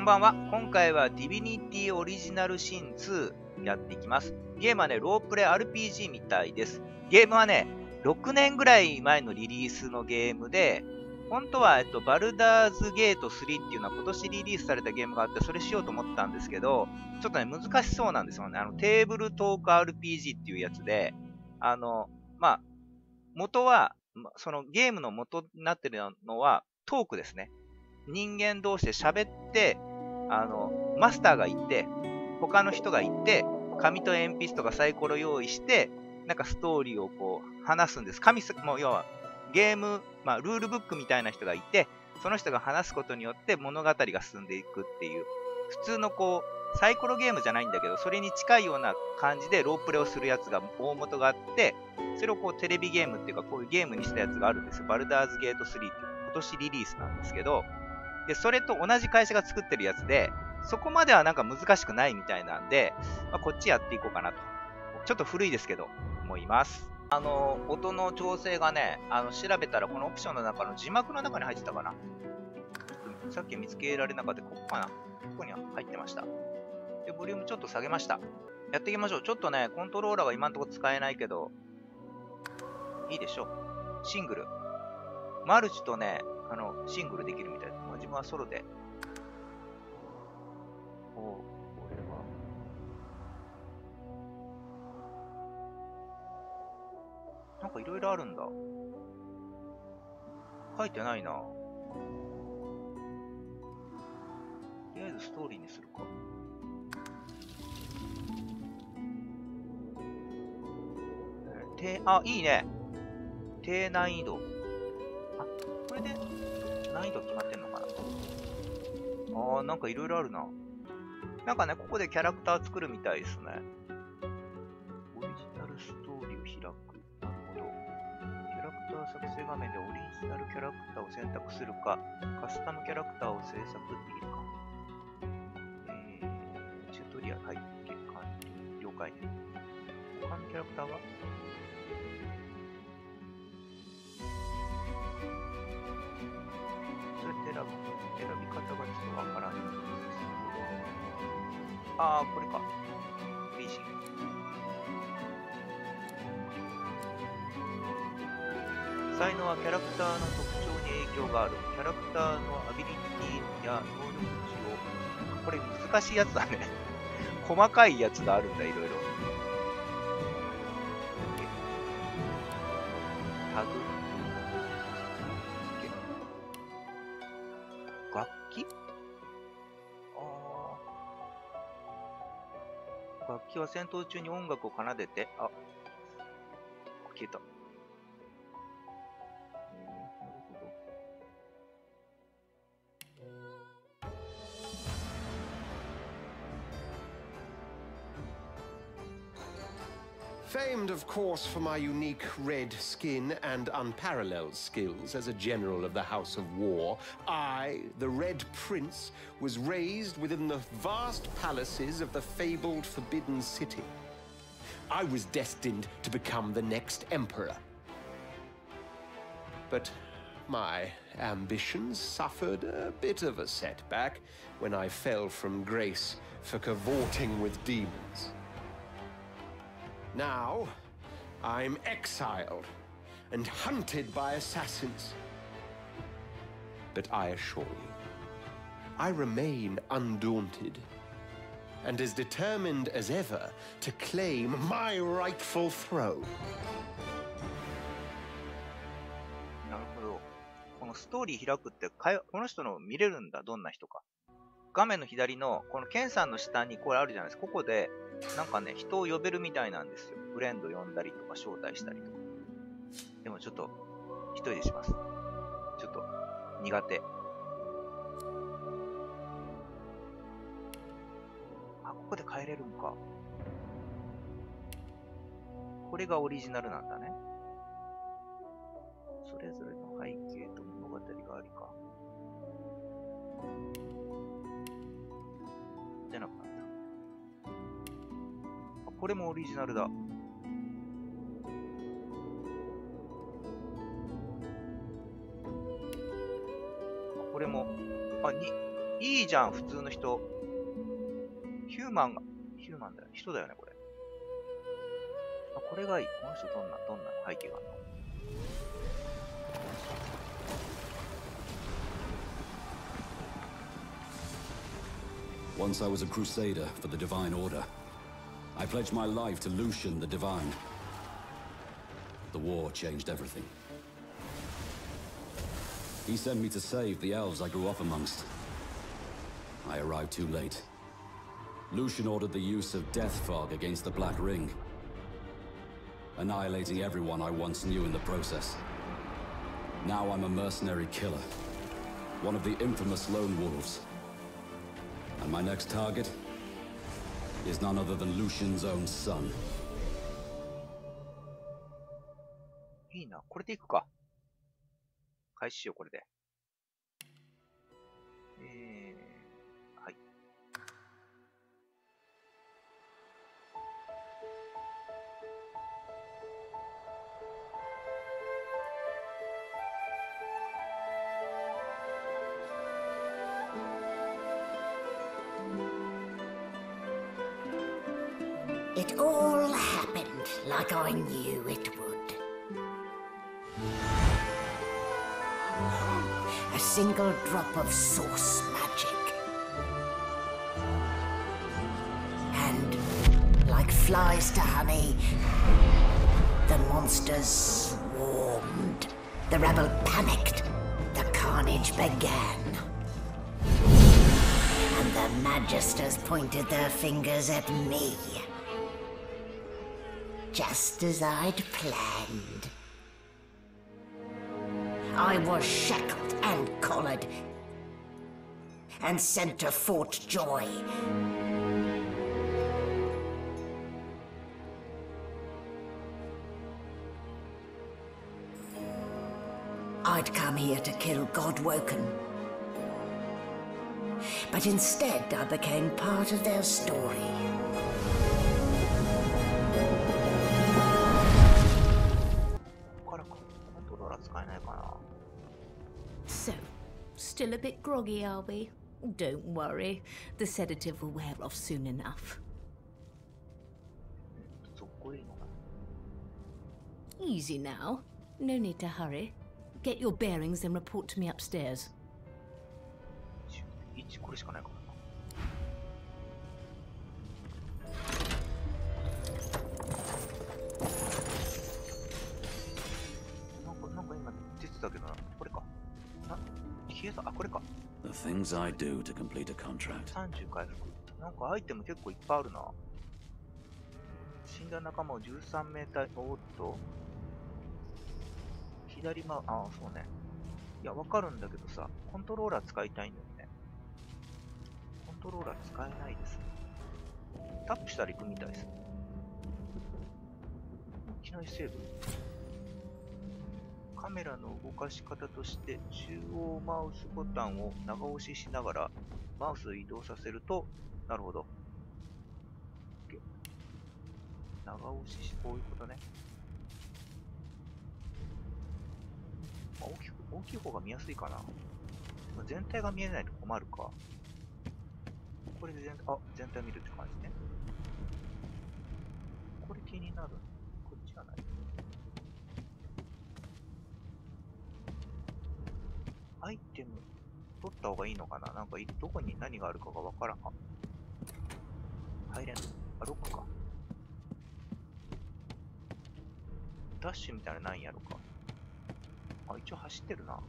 こんばんは。今回はディビニティオリジナルシン2やっていきます。ゲームはね、ロープレイ RPG みたいです。ゲームはね、6年ぐらい前のリリースのゲームで、本当は、バルダーズゲート3っていうのは今年リリースされたゲームがあって、それしようと思ったんですけど、ちょっとね、難しそうなんですよね。テーブルトーク RPG っていうやつで、元は、そのゲームの元になってるのはトークですね。人間同士で喋って、マスターがいて、他の人がいて、紙と鉛筆とかサイコロ用意して、なんかストーリーをこう話すんです。もう要はゲーム、ルールブックみたいな人がいて、その人が話すことによって物語が進んでいくっていう、普通のこう、サイコロゲームじゃないんだけど、それに近いような感じでロープレをするやつが大元があって、それをこうテレビゲームっていうか、こういうゲームにしたやつがあるんですよ。バルダーズゲート3っていう今年リリースなんですけど、で、それと同じ会社が作ってるやつで、そこまではなんか難しくないみたいなんで、こっちやっていこうかなと。ちょっと古いですけど、思います。音の調整がね、調べたらこのオプションの中の字幕の中に入ってたかな。さっき見つけられなかった。ここかな。ここには入ってました。で、ボリュームちょっと下げました。やっていきましょう。ちょっとね、コントローラーは今のところ使えないけど、いいでしょう。シングル。マルチとね、シングルできるみたいです。自分はソロで。これは。なんかいろいろあるんだ。書いてないな。とりあえずストーリーにするか。いいね。低難易度。これで難易度決まってんのかな。なんかいろいろあるな。なんかね、ここでキャラクター作るみたいですね。オリジナルストーリーを開く。なるほど。キャラクター作成画面でオリジナルキャラクターを選択するか、カスタムキャラクターを制作できるか。チュートリアル背景管理。了解。他のキャラクターはそうやって選び方がちょっとわからないんです。これか。オリジン。才能はキャラクターの特徴に影響がある。キャラクターのアビリティや能力値を。これ難しいやつだね。細かいやつがあるんだ、いろいろ。タグ。楽器？楽器は戦闘中に音楽を奏でて、消えた。なるほど。Famed, of course, for my unique red skin and unparalleled skills as a general of the House of War, I, the Red Prince, was raised within the vast palaces of the fabled Forbidden City. I was destined to become the next emperor. But my ambitions suffered a bit of a setback when I fell from grace for cavorting with demons. Now, I'm exiled and hunted by assassins. But I assure you, I remain undaunted and as determined as ever to claim my rightful throne. なるほど。このストーリー開くってこの人の見れるんだ。どんな人か。画面の左のこのケンさんの下にこれあるじゃないですか。ここでなんかね、人を呼べるみたいなんですよ。フレンド呼んだりとか招待したりとか。でもちょっと一人でします。ちょっと苦手。ここで変えれるんか。これがオリジナルなんだね。それぞれの背景と物語がありか。出なくなった。これもオリジナルだ。これも、いいじゃん、普通の人。ヒューマンだよ。人だよね、これ。あ、これがいい。この人どんな背景があるの？ Once I was a crusader for the Divine Order. I pledged my life to Lucian the Divine. The war changed everything. He sent me to save the elves I grew up amongst. I arrived too late. Lucian ordered the use of death fog against the Black Ring, annihilating everyone I once knew in the process. Now I'm a mercenary killer, one of the infamous lone wolves. And my next target is none other than Lucian's own son. いいな、これでいくか。開始しよう、これで。はい。It all happened like I knew it would. A single drop of source magic. And, like flies to honey, the monsters swarmed. The rebel panicked. The carnage began. And the Magisters pointed their fingers at me. Just as I'd planned. I was shackled and collared, and sent to Fort Joy. I'd come here to kill Godwoken. But instead, I became part of their story. So, still a bit groggy, are we? Don't worry, the sedative will wear off soon enough. Easy now. No need to hurry. Get your bearings and report to me upstairs. これしかないかな。なんか今出てたけどな。これか。消えた。あ、これか。The things I do to complete a contract. 30回復。なんかアイテム結構いっぱいあるな。死んだ仲間を13名体。おっと。左ああ、そうね。いや、わかるんだけどさ、コントローラー使いたいんだよね。コントローラー使えないです。タップしたら行くみたいです。いきなりセーブ。カメラの動かし方として、中央マウスボタンを長押ししながら、マウスを移動させると、なるほど。長押しし、こういうことね。大きい方が見やすいかな。全体が見えないと困るか。これで全体見るって感じね。これ気になる。こっちじゃない。アイテム取った方がいいのかな。なんかどこに何があるかがわからん。入れんの。あ、ロックか。ダッシュみたいなのないんやろか。あ、一応走ってるな。あれ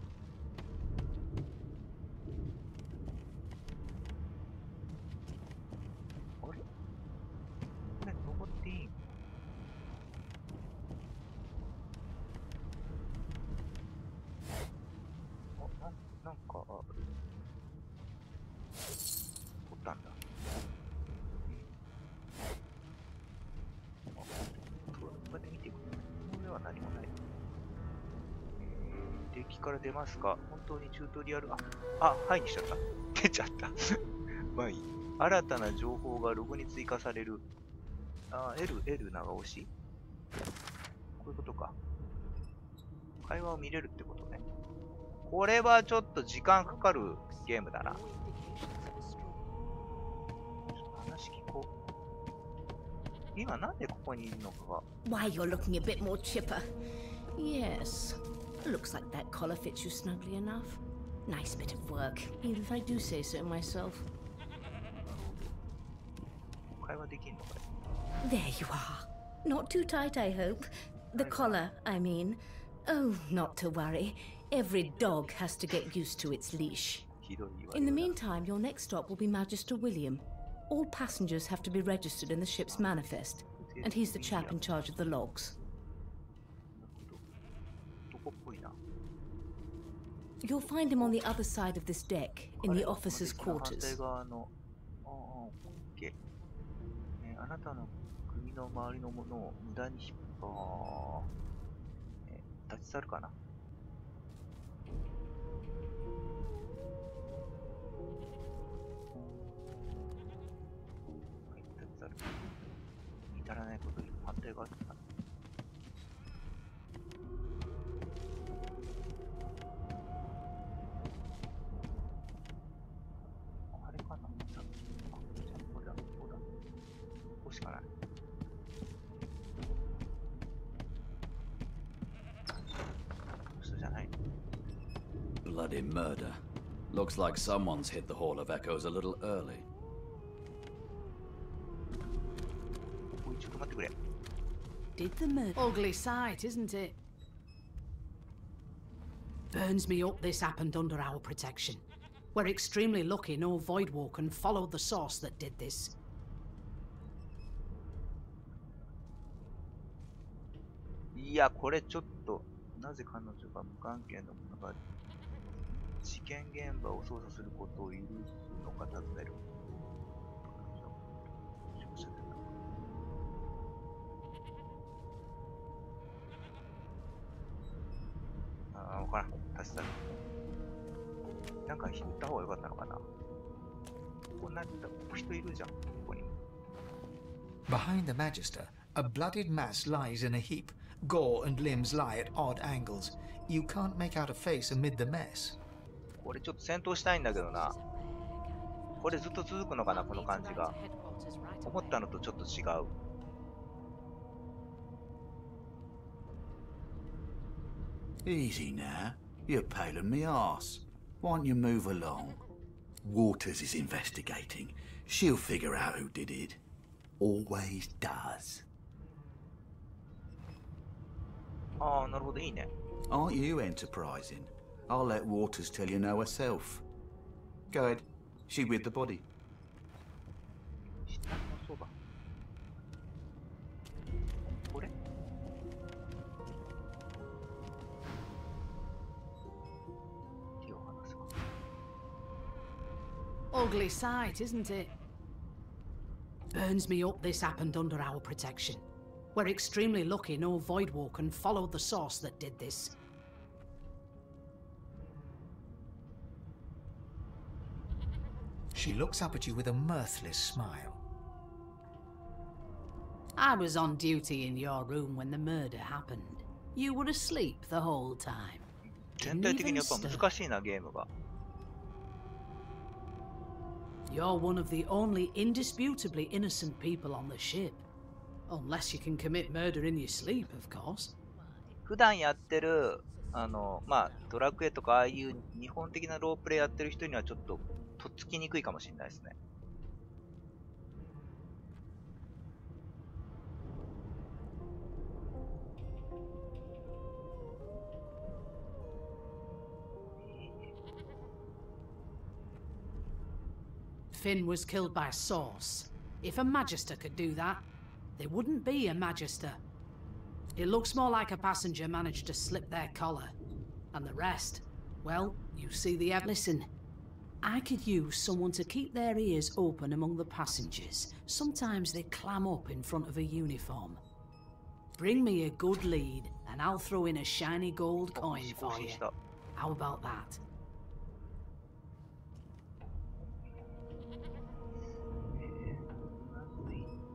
これ登っていいの？なんかある。取ったんだ。こうやって見ていく。これは何もない。デッキから出ますか？本当にチュートリアル、はいにしちゃった。出ちゃった。まあいい。新たな情報がログに追加される。L 長押し？こういうことか。会話を見れるってことね。これはちょっと時間かかるゲームだな。話聞こう。今なんでここにいるのかが。Why, you're looking a bit more chipper. Yes. Looks like that collar fits you snugly enough. Nice bit of work, even if I do say so myself. 会話できんのかい。 There you are. Not too tight, I hope. The collar, I mean. Oh, not to worry. Every dog has to get used to its leash. ひどい言われ In the だ。 meantime, your next stop will be Magister William. All passengers have to be registered in the ship's manifest, and he's the chap in charge of the logs. 男っぽいな。 You'll find him on the other side of this deck, in the officers' 反対 quarters. 側の。オッケー。あなたの国の周りのものを無駄に立ち去るかな。はい、立ち去る。至らないことに反対側だったかな。あれかな。さっき。あ、じゃあこれだ。ここだ。ここしかない。人じゃない。 Bloody murder. Looks like someone's hit the Hall of Echoes a little early. おい、ちょっと待ってくれ。 Did the murder? Ugly sight, isn't it? Burns me up this happened under our protection. We're extremely lucky no Voidwalker followed the source that did this. いや、これちょっと、なぜ彼女が無関係の者が事件現場を捜査することを許すのか尋ねる。ああ、わからん。立ち去る。なんか言った方がよかったのかな。ここなんだ、人いるじゃん、ここに。 Behind the Magister, a bloodied mass lies in a heap. Gore and limbs lie at odd angles. You can't make out a face amid the mess. これちょっと戦闘したいんだけどな。これずっと続くのかな、この感じが。思ったのとちょっと違う。Easy now. You're paling me arse. Why don't you move along? Waters is investigating. She'll figure out who did it. Always does. ああ、なるほど、いいね。 Aren't you enterprising? I'll let Waters tell you now herself. Go ahead. She with the body. そうだ。これ手を離すか。 Ugly sight, isn't it? Burns me up this happened under our protection. We're extremely lucky no Voidwalker followed the source that did this. She looks up at you with a mirthless smile. I was on duty in your room when the murder happened. You were asleep the whole time. 全体的にやっぱ難しいな、ゲームが。 You're one of the only indisputably innocent people on the ship. Unless you can commit murder in your sleep, of course. 普段やってる、ドラクエとかああいう日本的なロープレイやってる人にはちょっととっつきにくいかもしれないですね。Finn was killed by a source. If a Magister could do that, there wouldn't be a Magister. It looks more like a passenger managed to slip their collar. And the rest, well, you see the... Listen, I could use someone to keep their ears open among the passengers. Sometimes they clam up in front of a uniform. Bring me a good lead, and I'll throw in a shiny gold coin for you. How about that?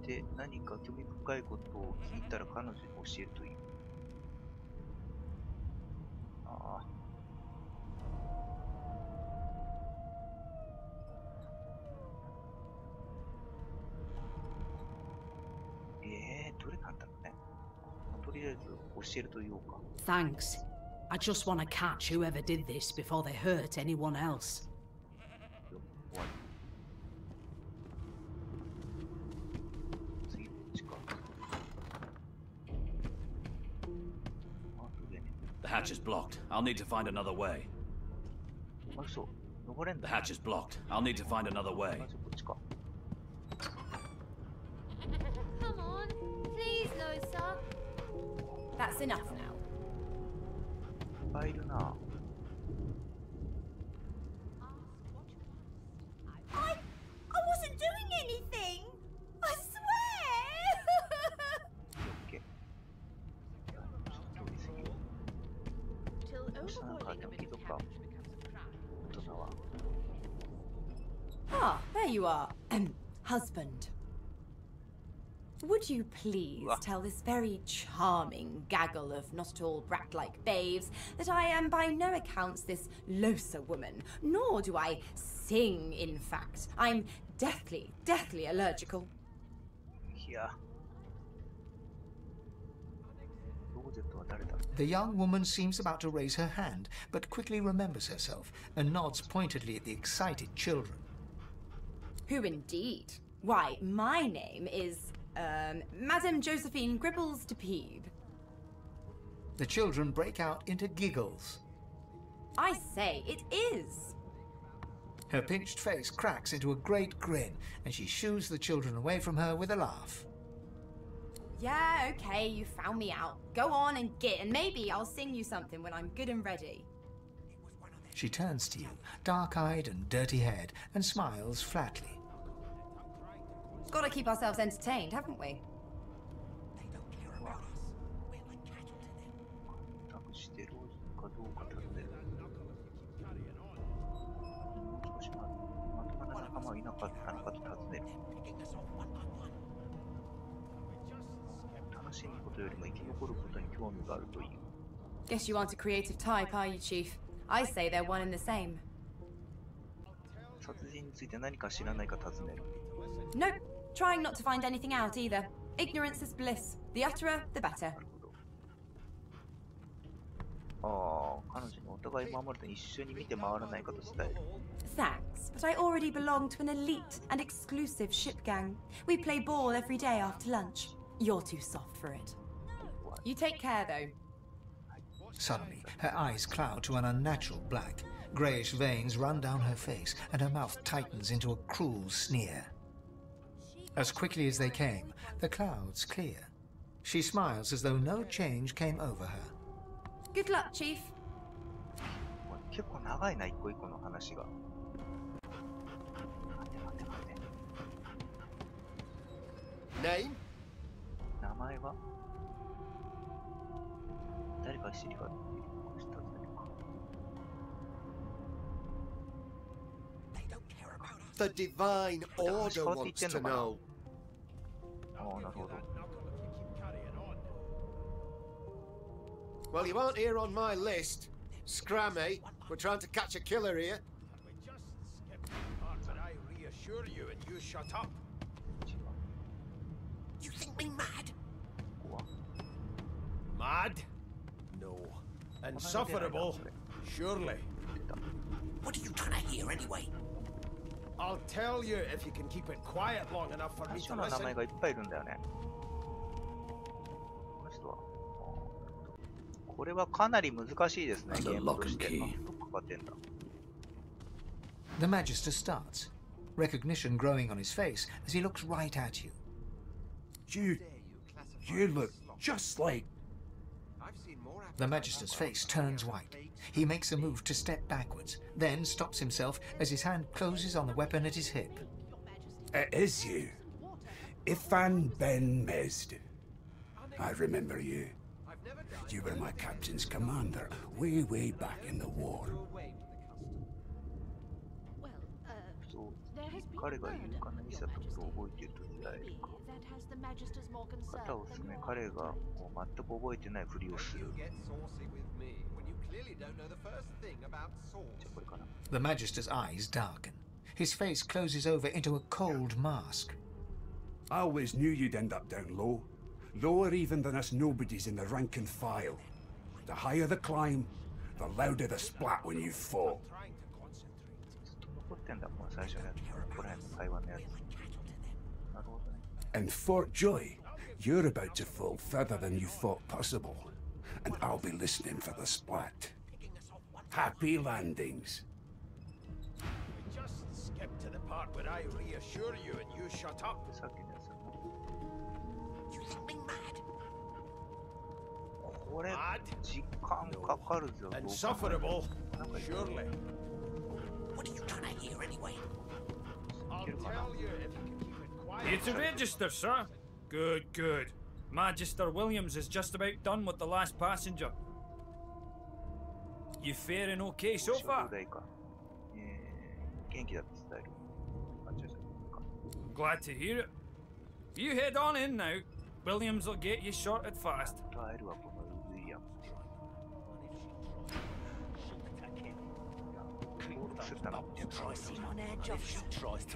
で何か興味深いことを聞いたら彼女に教えるという。ああ。りあえず教えると言おうか。Thanks. I just want to catch whoever did this before they hurt anyone else. 終わり。次こっちか。The hatch is blocked. I'll need to find another way. あ、そう。登れん The だ。 hatch is blocked. I'll need to find another way. まずこっちか。Come on, please, Losa. That's enough now. いっぱいいるな。I wasn't doing anything. I swear. オッケー。ちょっと通り過ぎよう。 Till どうしたなんか overboarding a 時 bit と of か cabbage becomes a crime. 大人は。 Ah, there you are. Husband. Would you please tell this very charming gaggle of not at all brat-like babes that I am by no accounts this Losa woman, nor do I sing, in fact. I'm deathly, deathly allergical. いや。ローゼットは誰だ？ The young woman seems about to raise her hand, but quickly remembers herself and nods pointedly at the excited children. Who indeed? Why, my name is, Madame Josephine Gribbles de Peeb. The children break out into giggles. I say, it is. Her pinched face cracks into a great grin, and she shoos the children away from her with a laugh. Yeah, okay, you found me out. Go on and get, and maybe I'll sing you something when I'm good and ready. She turns to you, dark-eyed and dirty-haired, and smiles flatly. Gotta keep ourselves entertained, haven't we? 託してローズかどうか尋ねる。もう少しまともな仲間はいなかったのかと尋ねる。楽しむことよりも生き残ることに興味があるという。 Guess you aren't a creative type, are you, Chief? I say they're one and the same. 殺人について何か知らないか尋ねる。 Nope, trying not to find anything out either. Ignorance is bliss. The utterer, the better. なるほど。ああ、彼女にお互い守ると一緒に見て回らないかと伝える。 Thanks, but I already belong to an elite and exclusive ship gang. We play ball every day after lunch. You're too soft for it. You take care, though. Suddenly, her eyes cloud to an unnatural black. Greyish veins run down her face, and her mouth tightens into a cruel sneer. As quickly as they came, the clouds clear. She smiles as though no change came over her. Good luck, Chief. 結構長いな、一個一個の話が。待て。Name? 名前は誰か知り合いいるのか尋ねるか。 The Divine Order wants to know. ああ、なるほど。 Well, you aren't here on my list. Scrammy, we're trying to catch a killer here. But I reassure you and you shut up. You think me mad? Mad? No. Insufferable? Surely. What are you trying to hear anyway? I'll tell you if you can keep it quiet long enough for me 人 to の名 listen. 前がいっぱいいるんだよね。この人は。これはかなり難しいですね、ゲームとして。あ、どっかかってんだ。 The Magister starts, recognition growing on his face as he looks right at you. You look just like... The Magister's face turns white. He makes a move to step backwards, then stops himself as his hand closes on the weapon at his hip. It is you. Ifan Ben Mesd. I remember you. You were my captain's commander way back in the war. Well, そう、 there has been 彼が言うか murder 何 of した your ことを majesty. 覚えていると伝え Maybe るか。 that has the magisters more concerned 方を than 進め、 yours. 彼がもう全く覚えてないふりをする。 Get saucy with me when you clearly don't know the first thing about じゃ sauce. あこれかな。 The Magister's eyes darken. His face closes over into a cold mask. I always knew you'd end up down low. lower even than us nobodies in the rank and file. The higher the climb, the louder the splat when you fall. 残ってんだ、この最初のやつ。これの会話のやつ。なるほどね。And Fort Joy, you're about to fall further than you thought possible. And I'll be listening for the splat. Happy landings. Just skip to the part where I reassure you and you shut up. さっきのやつ。 You think me mad? これ、時間かかるぞ。 Insufferable, surely. What are you trying to hear anyway? I'll tell you if you can keep it quiet. It's a register, sir. Good, good. Magister Williams is just about done with the last passenger. You faring okay so far? 元気だって伝える。Glad to hear it. You head on in now. Williams will get you sorted fast.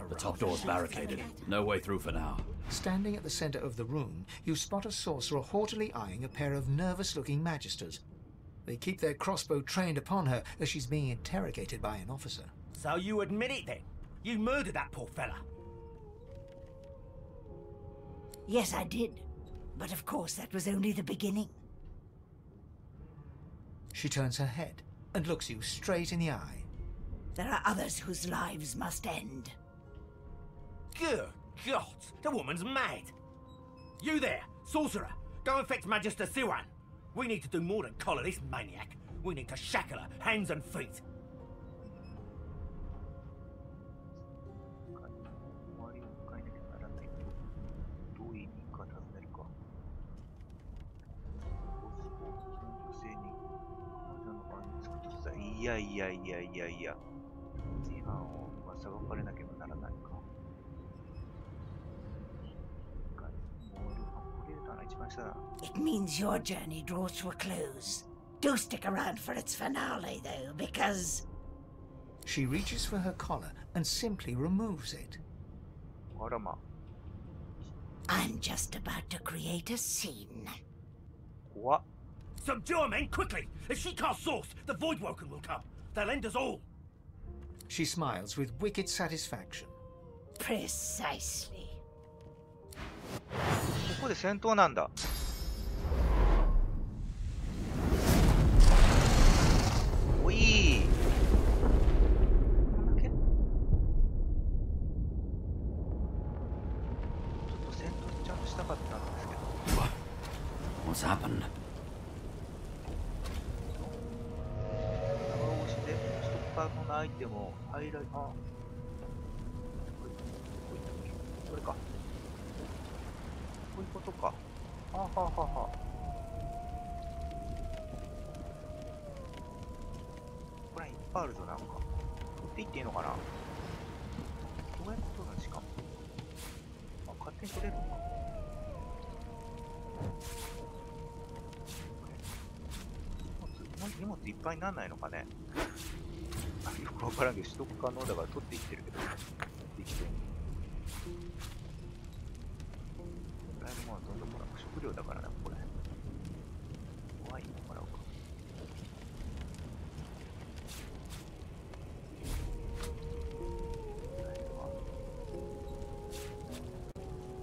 The top door's barricaded. No way through for now. Standing at the center of the room, you spot a sorcerer haughtily eyeing a pair of nervous-looking magisters. They keep their crossbow trained upon her as she's being interrogated by an officer. So you admit it then? You murdered that poor fella? Yes, I did. But of course, that was only the beginning. She turns her head and looks you straight in the eye. There are others whose lives must end. Good God, the woman's mad. You there, sorcerer, go and fetch Magister Siwan. We need to do more than collar this maniac. We need to shackle her, hands and feet. Yeah. 違反を裁かれなければならないか。It means your journey draws to a close. Do stick around for its finale, though, because... She reaches for her collar and simply removes it. I'm just about to create a scene. What? Subdue her, men, quickly! If she casts source, the Voidwoken will come. They'll end us all. She smiles with wicked satisfaction. Precisely. ここで戦闘なんだ。おい。こんだけ？ちょっと戦闘ちゃんとしたかったんですけど。What's happened? 長押しでストッパーのアイテムをハイライト。あ、これか。こういうことか。はあ、はあはあはあ。これいっぱいあるぞ、なんか。取っていっていいのかな。どうやって取るのしかも。あ、勝手に取れるのか。荷物いっぱいにならないのかね。よくわからんけど、取得可能だから取っていってるけど。できてる。だいぶもうどんどんほら食料だからな、これ。怖いのもらおうか。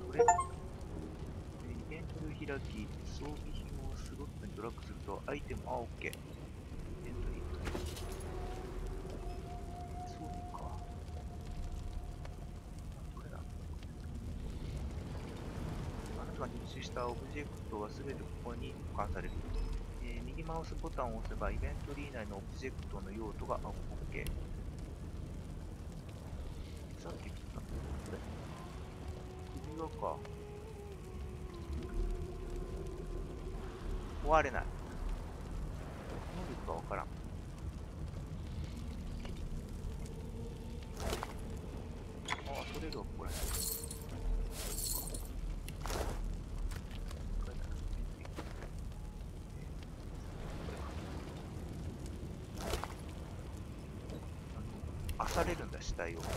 取れるんだ。イベントで開き、装備品をスロットにドラッグすると、アイテム、あ、OK。イベントに。装備か。これだ。入手したオブジェクトはすべてここに保管される。右マウスボタンを押せばイベントリー内のオブジェクトの用途が OK。さっき言ったこれ。首輪か。終われない。能力がわからん。ああ、取れるわ、これ。されるんだ、死体を。なんか、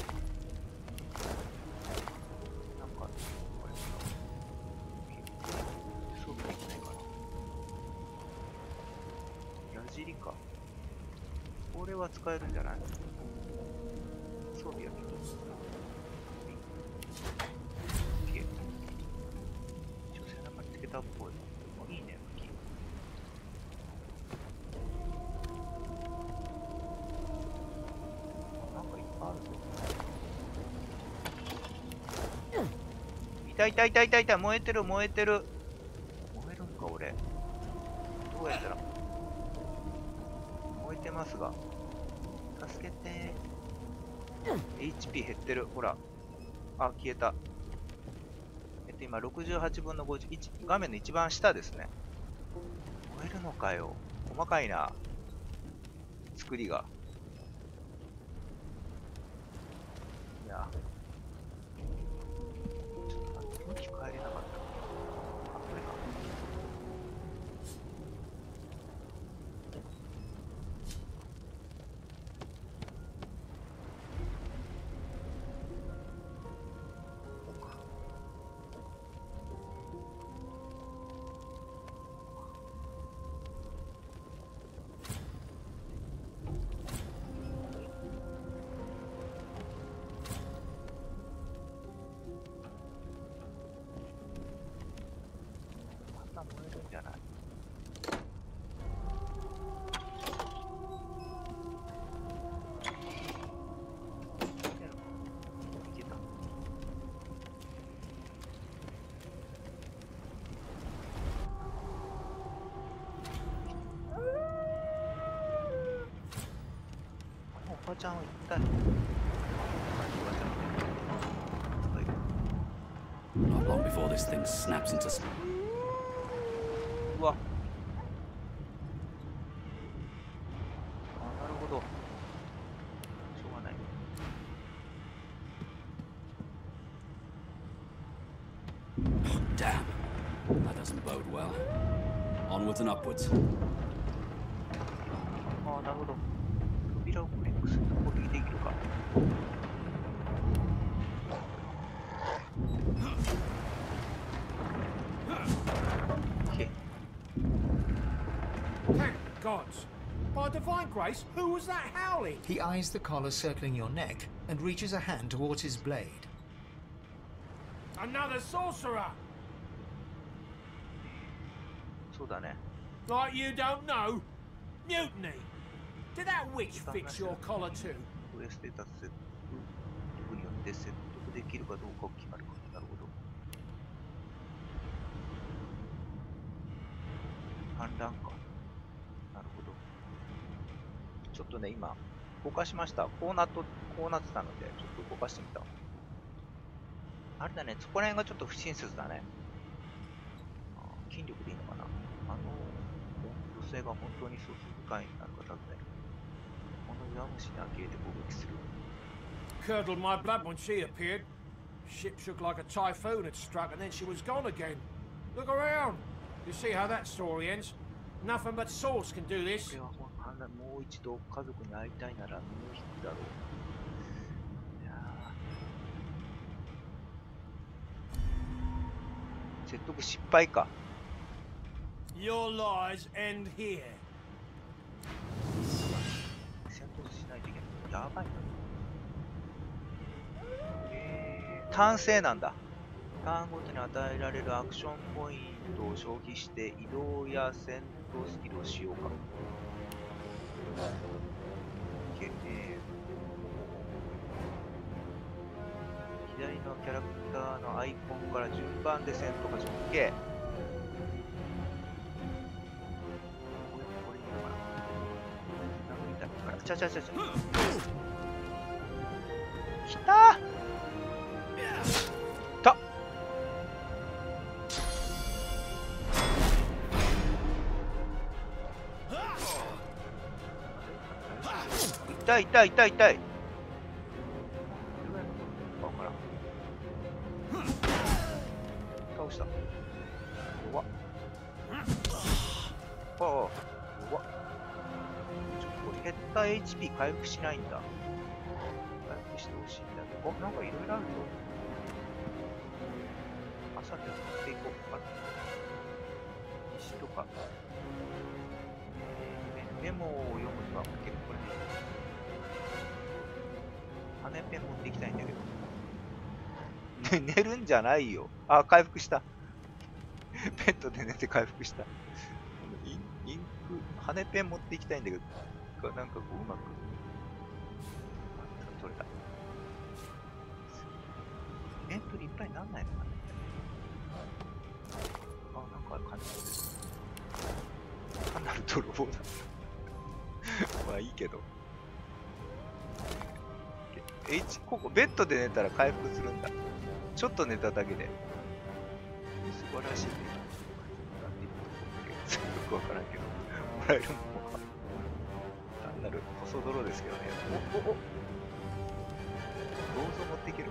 これ。これは使えるんじゃない？装備は見てみる。一応背中につけたっぽい。いいね、武器。なんかいっぱいあるぞ。いたいたいたいたいた、燃えてる燃えてる。燃えるんか、俺。どうやったら。燃えてますが。助けてー。HP 減ってる。ほら。あ、消えた。今68分の51。画面の一番下ですね。燃えるのかよ。細かいな。作りが。いや。ちょっと待って、向き変えれなかった。あ、これか。燃えるんじゃない？いけた。おばちゃんは一体Not long before this thing snaps into space. うわ。あ、なるほど。しょうがない。Damn. That doesn't bode well. Onwards and upwards. ああ、なるほど。扉をクリックすると攻撃できるか。Gods! By divine grace, who was that howling? He eyes the collar circling your neck and reaches a hand towards his blade. Another sorcerer! そうだね。 Like you don't know? Mutiny! Did that witch fix your collar too? これステータスセットによって説得できるかどうかを決まるか。なるほど。反乱か。なるほど。ちょっとね、今、動かしました。こうなってたので、ちょっと動かしてみた。あれだね、そこら辺がちょっと不親切だね。筋力でいいのかな。女性が本当にそう深いになる方って、この弱虫に呆れて攻撃する。Curdled my blood when she appeared. Ship shook like a typhoon had struck and then she was gone again. Look around. You see how that story ends? Nothing but swords can do this. これはもう一度家族に会いたいなら身を引くだろう。いやー、説得失敗か。Your lies end here. 戦闘しないといけない。やばいな。ターン制なんだ。ターンごとに与えられるアクションポイントを消費して移動や戦闘スキルを使用か。左のキャラクターのアイコンから順番で戦闘が始まる。OK。これいいのかな。なんか見たら、ちゃ。来たー。痛い。倒した。弱っ。ああ、弱っ。これ減った HP 回復しないんだ。回復してほしいんだけど。なんかいろいろあるぞ。朝で乗っていこうか。石とか。メモを読むのは結構これ羽ペン持っていきたいんだけど。寝るんじゃないよ。あ、回復した。ベッドで寝て回復した。インク、羽ペン持っていきたいんだけど、なんかこううまく。取れた。エントリーいっぱいなんないのかな。あ、なんか感じです。単なる泥棒だ。まあいいけど。ここベッドで寝たら回復するんだ。ちょっと寝ただけで。素晴らしいね。よくわからんけど。もらえるのか。単なる細泥ですけどね。どうぞ持っていける。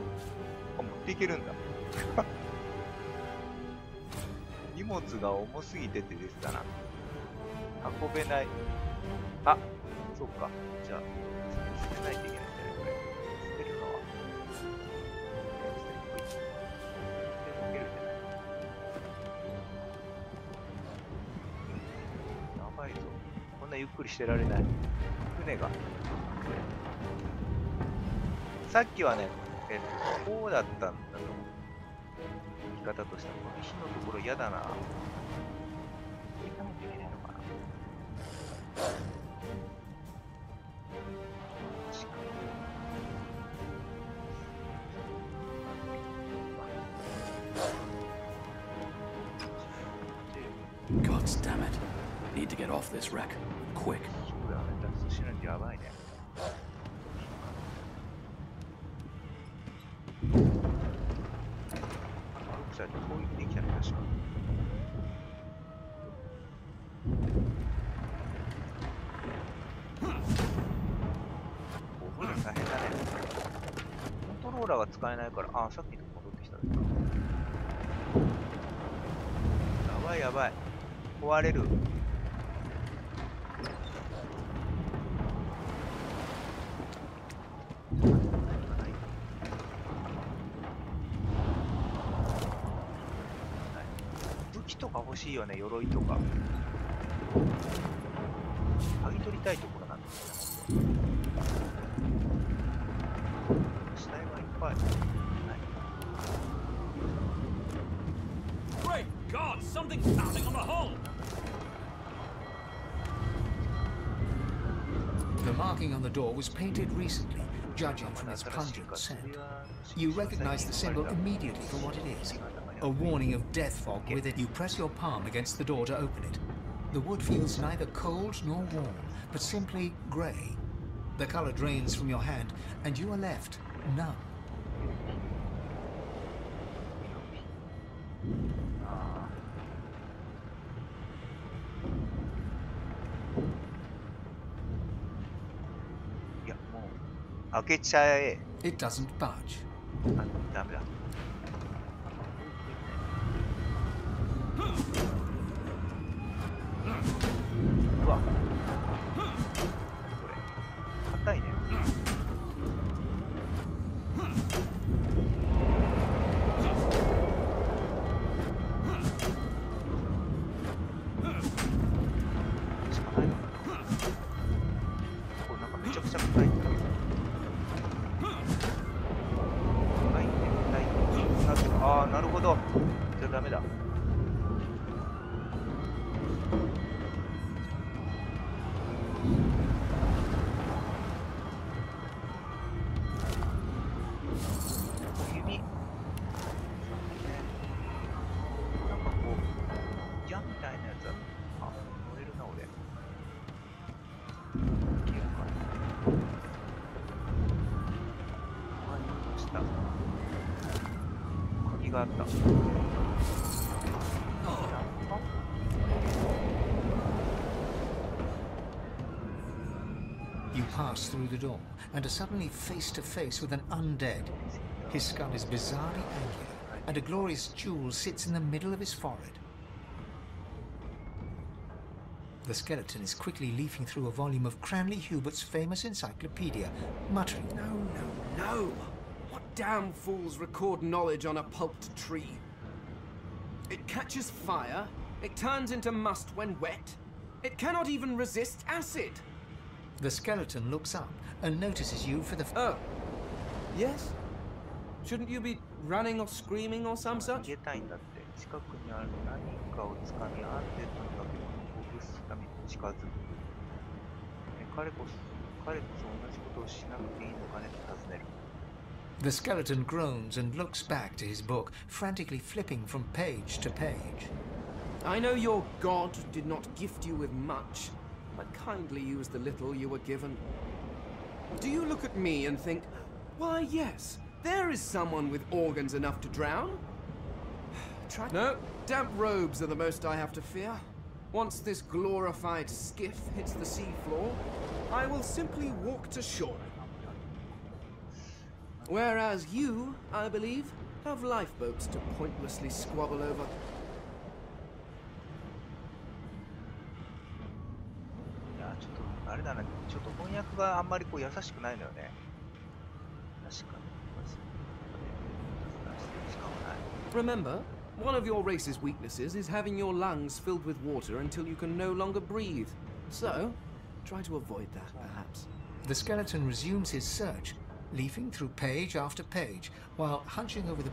あ、持っていけるんだ。荷物が重すぎてて出てたな。運べない。あ、そっか。じゃあ、捨てないといけないんだね、これ。捨てるのは。捨てるじゃない。やばいぞ。こんなゆっくりしてられない。船が。さっきはね、こうだったんだと思う。言い方としては、この火のところ嫌だな。これ行かないといけないのかな。God damn it. Need to get off this wreck. Quick. そうだね、脱出しないとやばいね。こういうできたね、確か。覚えるの大変だね。コントローラーが使えないから、あ、さっきの戻ってきたね。やばいやばい。壊れる。欲しいよね、鎧とか。剥ぎ取りたいところなんですけど。死体がいっぱい。Great God! Something's pounding on the hull! The marking on the door was painted recently, judging from its pungent scent. You recognize the symbol immediately for what it is. A warning of death fog with it. You press your palm against the door to open it. The wood feels neither cold nor warm, but simply grey. The color drains from your hand, and you are left numb. It doesn't budge. ダメだ。うわ、これ硬いね。しかないのかな。これなんかめちゃくちゃ硬いんだけど。硬いね、硬いね。ああ、なるほど。じゃあダメだ。You pass through the door and are suddenly face to face with an undead. His skull is bizarrely angular, and a glorious jewel sits in the middle of his forehead. The skeleton is quickly leafing through a volume of Cranley Hubert's famous encyclopedia, muttering, No! What damn fools record knowledge on a pulped tree? It catches fire, it turns into must when wet, It cannot even resist acid. The skeleton looks up and notices you for the Oh. Yes? Shouldn't you be running or screaming or some such? 逃げたいんだって。近くにある何かを掴み、アンデッドの化け物をほぐすために近づく。彼と同じことをしなくていいのかねと尋ねる。The skeleton groans and looks back to his book, frantically flipping from page to page. I know your god did not gift you with much, but kindly used the little you were given. Do you look at me and think, why yes, there is someone with organs enough to drown? No, damp robes are the most I have to fear. Once this glorified skiff hits the sea floor, I will simply walk to shore. Whereas you, I believe, have lifeboats to pointlessly squabble over. いや、ちょっとあれだな、ちょっと翻訳があんまりこう優しくないのよね。確かに。しかもない。Remember, one of your race's weaknesses is having your lungs filled with water until you can no longer breathe. So, try to avoid that, perhaps. The skeleton resumes his search, leafing through page after page, while hunching over the...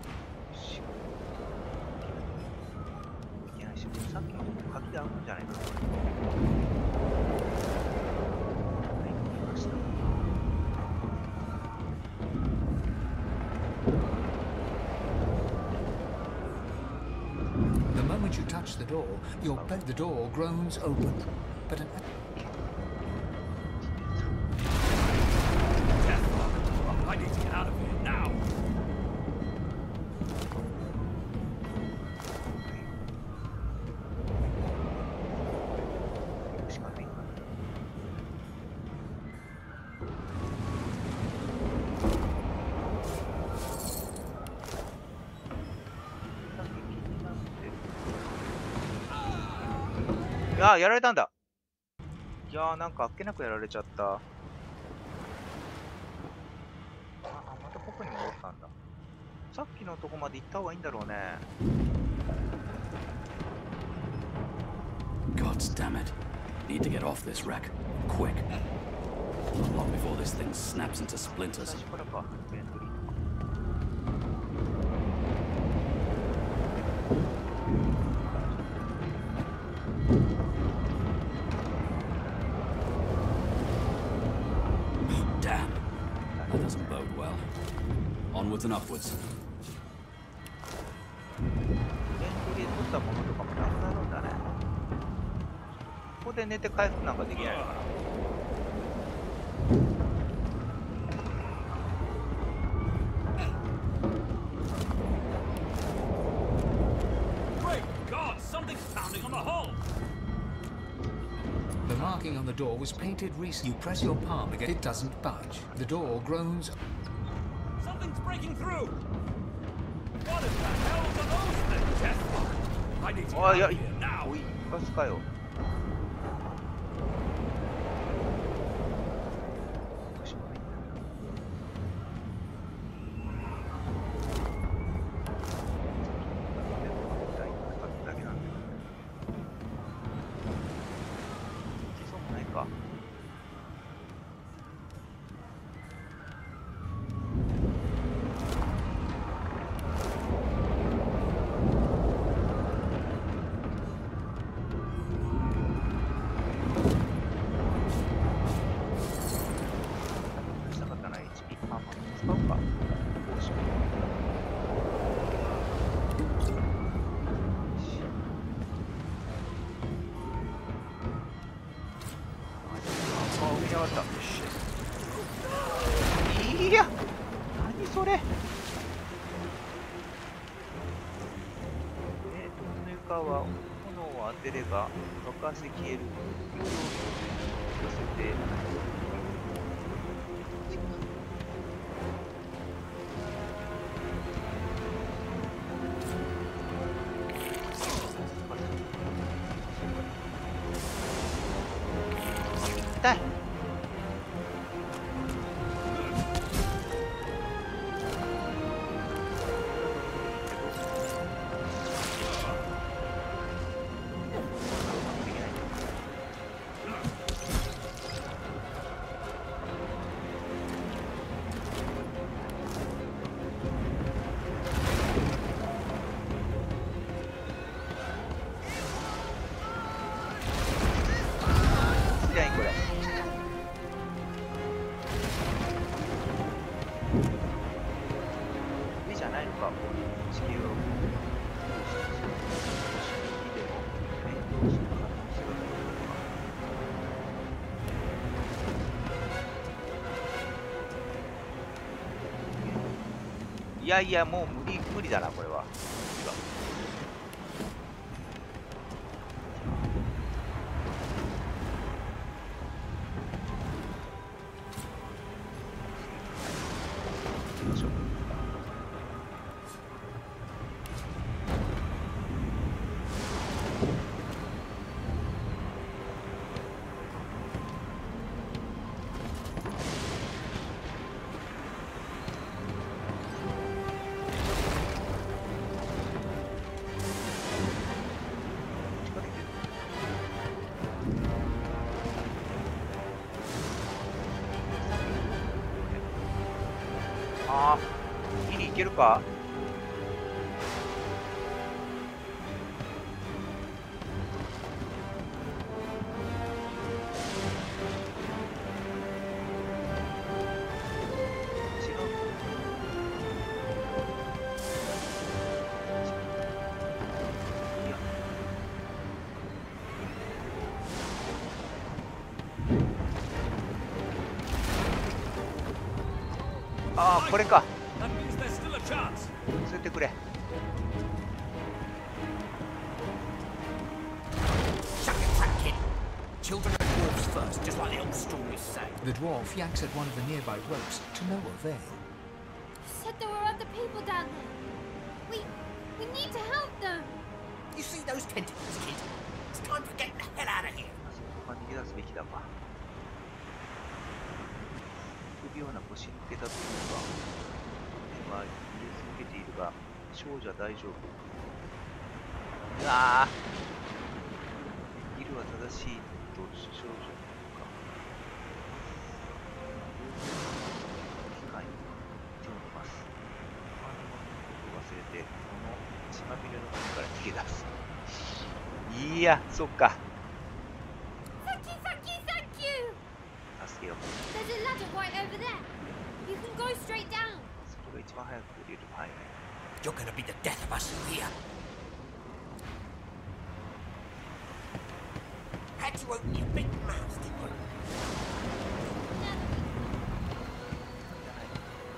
いや、さっきの書きであるんじゃないかな。The moment you touch the door, the door groans open, but an... I need to get out of here now. Ah, やられたんだ。いやー、なんかあっけなくやられちゃった。あ、またここに戻ったんだ。さっきのとこまで行った方がいいんだろうね。Gods damn it. Need to get off this wreck. Quick. Not long before this thing snaps into splinters. 私からか、ベントリー。That doesn't bode well. Onwards and upwards. ベントリーで取ったものとかもなくなるんだね。ここで寝て回復なんかできないのかな。Great God! Something's pounding on the hull! The marking on the door was painted recently. You press your palm again, it doesn't budge. The door groans. Something's breaking through! What in the hell are those things? Deathlock! I need to get out of here now! おい、ガスかよ。いや、何それ。この床は炎を当てれば爆発で消える。寄せて。痛い。上じゃないのか、地球を。いやいや、もう無理だな、これは。ああ、ギリいけるか。ああ、これか。そうやってくれ。The dwarf yanks at one of the nearby ropes to no avail. Said there were other people down there. We need to help them. You see those tentacles, kid? It's time to get the hell out of here. 逃げ出すべきだか。臆病な腰抜けたというか、今言い続けているが、少女は大丈夫。うわぁ、ギルは正しいと少女か。機械に手を伸ばす。忘れて、この血まみれの国から逃げ出す。いや、そっか。助けよう。There's a ladder right over there. You can go straight down. それが一番早く降りる範囲。You're gonna be the death of us here. Had to open your big mouth, didn't you?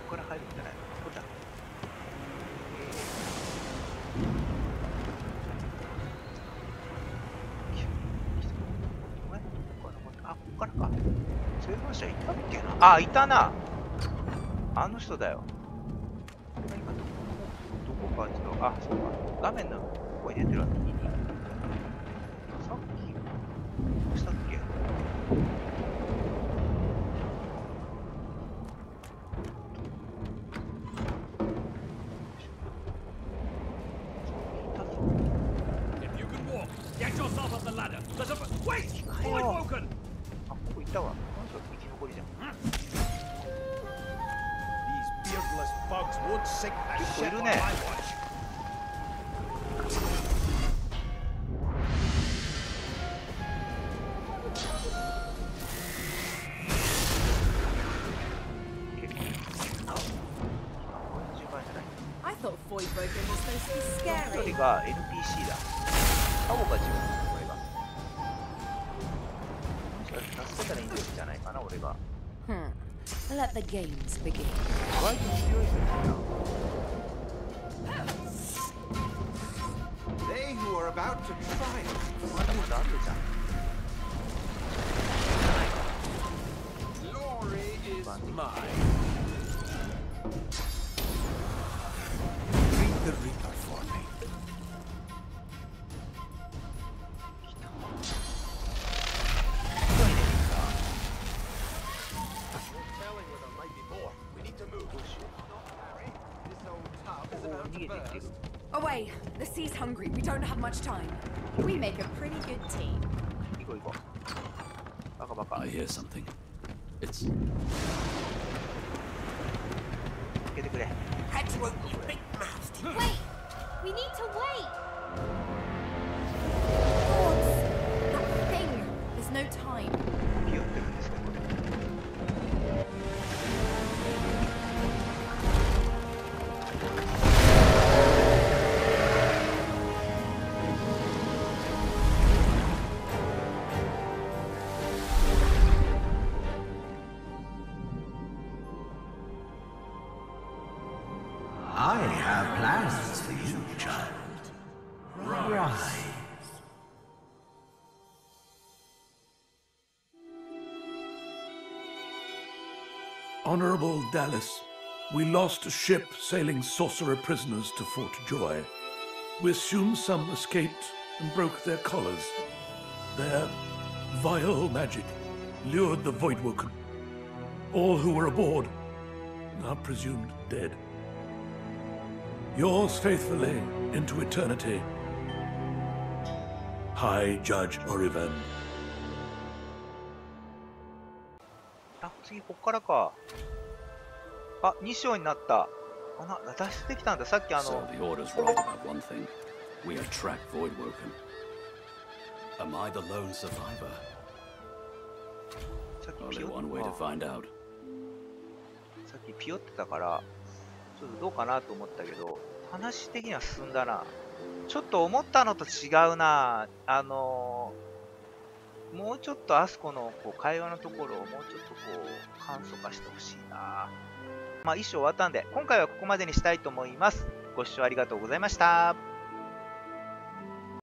ここから入るんじゃないの？ここだ。あ、ここからか。そういう話はいたっけな。あ、いたな。あの人だよ。今どこかちょっと、あ、そうか。画面のここに出てるわけ。さっき、どうしたっけ？If you can walk, get yourself up the ladder. There's a wait! Boy broken! あ、ここいたわ。この人生き残りじゃん。These beardless bugs won't sink a ship on my watch. 一人が NPC だ。カモが自分の声が。助けたらいいんじゃないかな、俺が。Let the games begin. 意外と強い人だな。They who are about to triumph. まだまだあるじゃん。Glory is mine. Greet the Reaper for me. Telling where there might be more. We need to move. This old tub is about to burst. Away! The sea's hungry. We don't have much time. We make a pretty good team. I hear something. It's... Had to open your big mouth. Wait! We need to wait! Gods! That thing! There's no time. I have plans for you, child. Rise. Honorable Dallas, we lost a ship sailing sorcerer prisoners to Fort Joy. We assume some escaped and broke their collars. Their vile magic lured the Voidwoken. All who were aboard are presumed dead. Yours faithfully into eternity, High Judge Oriven. あ、次こっからか。あ、2章になった。脱出できたんだ。さっきSo the Order's right about one thing. We attract Voidwoken. Am I the lone survivor? Only one way to find out. さっきピヨってたから、ちょっとどうかなと思ったけど、話的には進んだな。ちょっと思ったのと違うな。もうちょっとあそこのこう会話のところをもうちょっとこう簡素化してほしいな。まあ一章終わったんで、今回はここまでにしたいと思います。ご視聴ありがとうございました。